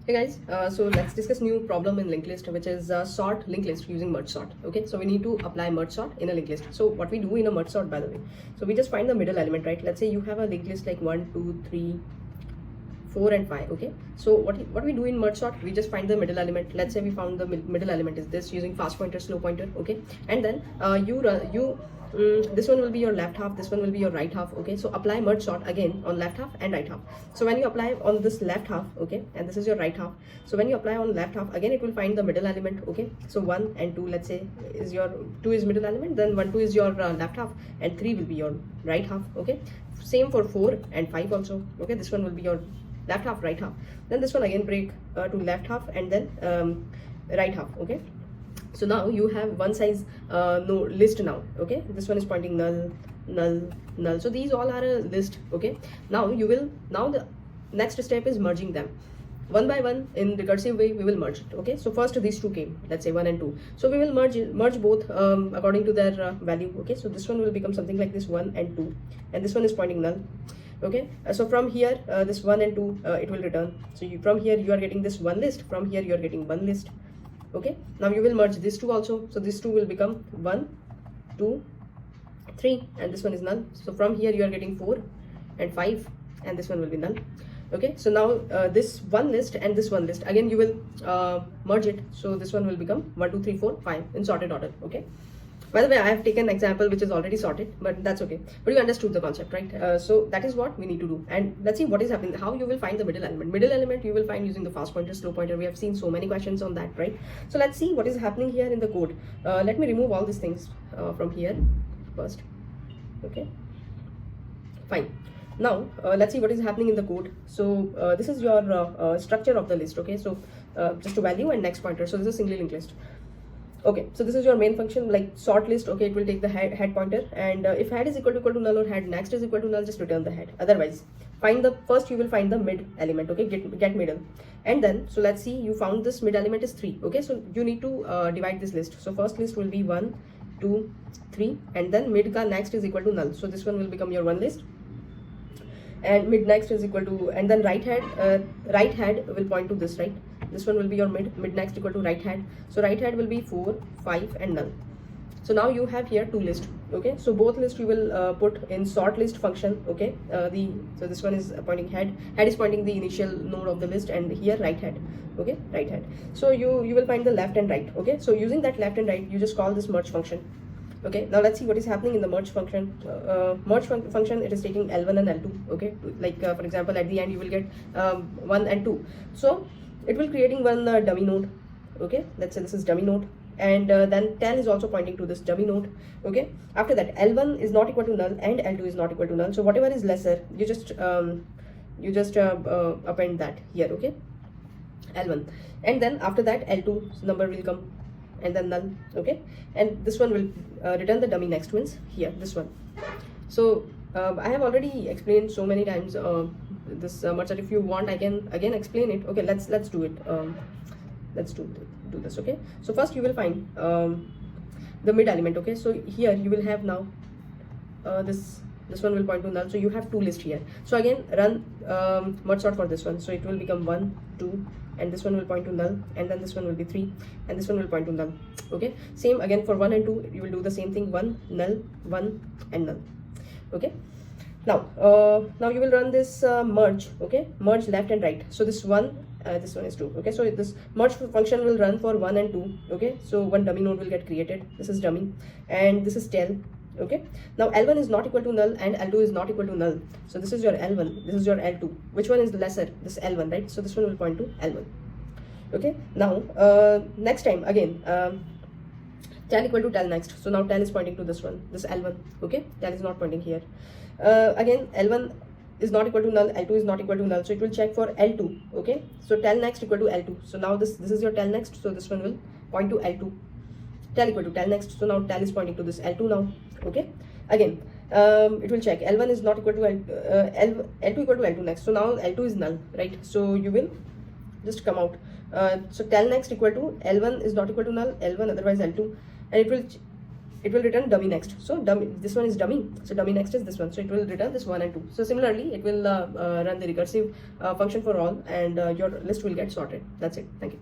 Hey guys, so let's discuss new problem in linked list, which is sort linked list using merge sort. Okay, so we need to apply merge sort in a linked list. So what we do in a merge sort, by the way, so we just find the middle element, right? Let's say you have a linked list like 1, 2, 3, 4 and 5. Okay, so what we do in merge sort, we just find the middle element. Let's say we found the middle element is this using fast pointer, slow pointer. Okay, and then this one will be your left half, this one will be your right half. Okay, so apply merge sort again on left half and right half. So when you apply on this left half, okay, and this is your right half, so when you apply on left half, again it will find the middle element. Okay, so 1 and 2, let's say, is your 2 is middle element, then 1, 2 is your left half, and 3 will be your right half. Okay, same for 4 and 5 also. Okay, this one will be your left half, right half, then this one again break to left half and then right half. Okay, so now you have one size no list now. Okay, this one is pointing null, null, null, so these all are a list. Okay, now the next step is merging them one by one in recursive way. We will merge it. Okay, so first these two came, let's say 1 and 2, so we will merge both according to their value. Okay, so this one will become something like this 1 and 2, and this one is pointing null. Okay, so from here this 1 and 2 it will return. So from here you are getting this one list, from here you are getting one list. Okay, now you will merge these two also, so these two will become 1, 2, 3, and this one is null. So from here you are getting 4 and 5, and this one will be null. Okay, so now this one list and this one list, again you will merge it, so this one will become 1, 2, 3, 4, 5 in sorted order. Okay, by the way, I have taken an example which is already sorted, but that's okay. But you understood the concept, right? So that is what we need to do. And let's see what is happening, how you will find the middle element. Middle element you will find using the fast pointer, slow pointer. We have seen so many questions on that, right? So let's see what is happening here in the code. Let me remove all these things from here first. Okay, fine. Now let's see what is happening in the code. So this is your structure of the list. Okay, so just a value and next pointer. So this is a singly linked list. Okay, so this is your main function, like sort list. Okay, it will take the head pointer, and if head is equal to null or head next is equal to null, just return the head. Otherwise, find the first, you will find the mid element. Okay, get middle, and then so let's see, you found this mid element is 3. Okay, so you need to divide this list. So first list will be 1, 2, 3, and then mid ka next is equal to null. So this one will become your one list, and mid next is equal to, and then right head will point to this, right? This one will be your mid next equal to right head. So right head will be 4, 5 and null. So now you have here two lists. Okay, so both lists you will put in sort list function. Okay, so this one is pointing head is pointing the initial node of the list, and here right head. Okay, right head. So you will find the left and right. Okay, so using that left and right, you just call this merge function. Okay, now let's see what is happening in the merge function. Function, it is taking L1 and L2. Okay, like for example, at the end you will get 1 and 2. So it will creating one dummy node. Okay, let's say this is dummy node, and then 10 is also pointing to this dummy node. Okay, after that L1 is not equal to null and L2 is not equal to null. So whatever is lesser, you just append that here. Okay, L1, and then after that L2 number will come, and then null. Okay, and this one will return the dummy next ones here, this one. So I have already explained so many times this merge sort. If you want, I can again explain it. Okay, let's do it. Let's do this. Okay, so first you will find the mid element. Okay, so here you will have now this one will point to null, so you have two lists here. So again run merge sort for this one, so it will become 1, 2, and this one will point to null, and then this one will be 3, and this one will point to null. Okay, same again for 1 and 2, you will do the same thing, 1, null, 1 and null. Okay, now you will run this merge. Okay, merge left and right. So this one is 2. Okay, so this merge function will run for 1 and 2. Okay, so one dummy node will get created. This is dummy, and this is tail. Okay, now L1 is not equal to null and L2 is not equal to null. So this is your L1, this is your L2. Which one is the lesser? This L1, right? So this one will point to L1. Okay, now next time again tail equal to tail next. So now tail is pointing to this one, this L1. Okay, tail is not pointing here. Again L1 is not equal to null, L2 is not equal to null, so it will check for L2. Okay, so tail next equal to L2. So now this is your tail next, so this one will point to L2. Tail equal to tail next, so now tail is pointing to this L2 now. Okay, again it will check L1 is not equal to L2 equal to L2 next, so now L2 is null, right? So you will just come out. So tail next equal to L1 is not equal to null, L1 otherwise L2, and it will it will return dummy next. So dummy, this one is dummy, so dummy next is this one, so it will return this 1 and 2. So similarly it will run the recursive function for all, and your list will get sorted. That's it. Thank you.